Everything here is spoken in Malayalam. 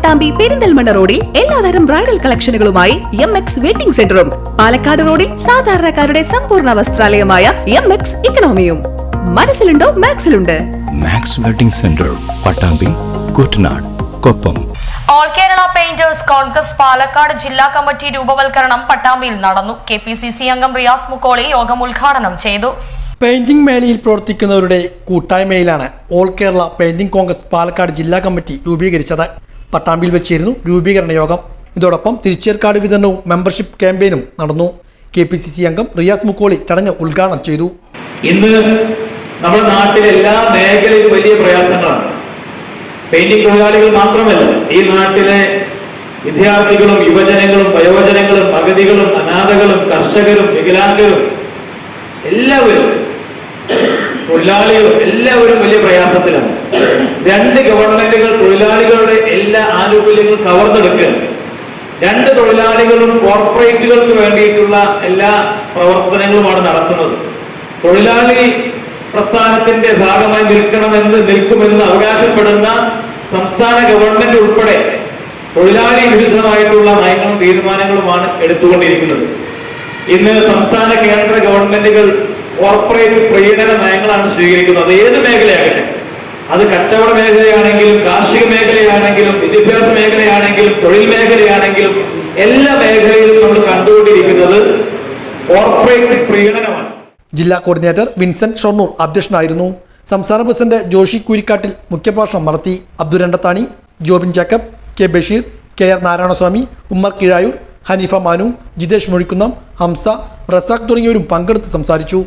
പട്ടാമ്പി പെരിന്തൽമണ്ണ റോഡിൽ എല്ലാതരം ബ്രൈഡൽ കളക്ഷനുകളുമായി MX വെഡിംഗ് സെന്ററും പാലക്കാട് റോഡിൽ സാധാരണക്കാരുടെ സമ്പൂർണ്ണ വസ്ത്രാലയമായ MX ഇക്കണോമിയും. മനസ്സിലുണ്ടോ മാക്സിലുണ്ട്. Max wedding centre, Pattambi, Kuttanad, Koppam. All Kerala painters congress Palakkad ജില്ലാ കമ്മിറ്റി രൂപവൽക്കരണം പട്ടാമ്പിയിൽ നടന്നു. KPCC അംഗം റിയാസ് മുക്കോളി യോഗം ഉദ്ഘാടനം ചെയ്തു. പെയിന്റിംഗ് മേഖലയിൽ പ്രവർത്തിക്കുന്നവരുടെ കൂട്ടായ്മയിലാണ് ഓൾ കേരള പെയിന്റിംഗ് കോൺഗ്രസ് പാലക്കാട് ജില്ലാ കമ്മിറ്റി രൂപീകരിച്ചത്. പട്ടാമ്പിയിൽ വെച്ചിരുന്നു രൂപീകരണ യോഗം. ഇതോടൊപ്പം തിരിച്ചേർക്കാട് വിതരണവും മെമ്പർഷിപ്പ് ക്യാമ്പയിനും നടന്നു. KPCC അംഗം റിയാസ് മുക്കോളി ചടങ്ങ് ഉദ്ഘാടനം ചെയ്തു. ഇന്ന് നമ്മുടെ നാട്ടിലെ എല്ലാ മേഖലയിലും വലിയ പ്രയാസങ്ങളാണ്. പെയിന്റിംഗ് തൊഴിലാളികൾ മാത്രമല്ല, ഈ നാട്ടിലെ വിദ്യാർത്ഥികളും യുവജനങ്ങളും വയോജനങ്ങളും അഗതികളും അനാഥകളും കർഷകരും വികലാംഗരും എല്ലാവരും തൊഴിലാളികളും എല്ലാവരും വലിയ പ്രയാസത്തിലാണ്. രണ്ട് ഗവൺമെന്റുകൾ തൊഴിലാളികളുടെ എല്ലാ ആനുകൂല്യങ്ങളും കവർന്നെടുക്കുക. രണ്ട് തൊഴിലാളികളും കോർപ്പറേറ്റുകൾക്ക് വേണ്ടിയിട്ടുള്ള എല്ലാ പ്രവർത്തനങ്ങളുമാണ് നടത്തുന്നത്. തൊഴിലാളി പ്രസ്ഥാനത്തിന്റെ ഭാഗമായി നിൽക്കുമെന്ന് അവകാശപ്പെടുന്ന സംസ്ഥാന ഗവൺമെന്റ് ഉൾപ്പെടെ തൊഴിലാളി വിരുദ്ധമായിട്ടുള്ള നയങ്ങളും തീരുമാനങ്ങളുമാണ് എടുത്തുകൊണ്ടിരിക്കുന്നത്. ഇന്ന് സംസ്ഥാന കേന്ദ്ര ഗവൺമെന്റുകൾ കോർപ്പറേറ്റ് പ്രീണന നയങ്ങളാണ് സ്വീകരിക്കുന്നത്. ഏത് മേഖലയാകട്ടെ, അത് കച്ചവട മേഖലയാണെങ്കിലും കാർഷിക മേഖലയാണെങ്കിലും വിദ്യാഭ്യാസ മേഖലയാണെങ്കിലും തൊഴിൽ മേഖലയാണെങ്കിലും എല്ലാ മേഖലയിലും നമ്മൾ കണ്ടുകൊണ്ടിരിക്കുന്നത് കോർപ്പറേറ്റ് പ്രീണനമാണ്. ജില്ലാ കോർഡിനേറ്റർ വിൻസെന്റ് ഷൊർണൂർ അധ്യക്ഷനായിരുന്നു. സംസ്ഥാന പ്രസിഡന്റ് ജോഷി കുരിക്കാട്ടിൽ മുഖ്യപ്രഭാഷണം നടത്തി. അബ്ദുരണ്ടത്താണി, ജോബിൻ ജാക്കബ്, K ബഷീർ, KR നാരായണസ്വാമി, ഉമ്മർ കിഴായൂർ, ഹനീഫ മാനു, ജിതേഷ് മുഴിക്കുന്നം, ഹംസ, റസാഖ് തുടങ്ങിയവരും പങ്കെടുത്ത് സംസാരിച്ചു.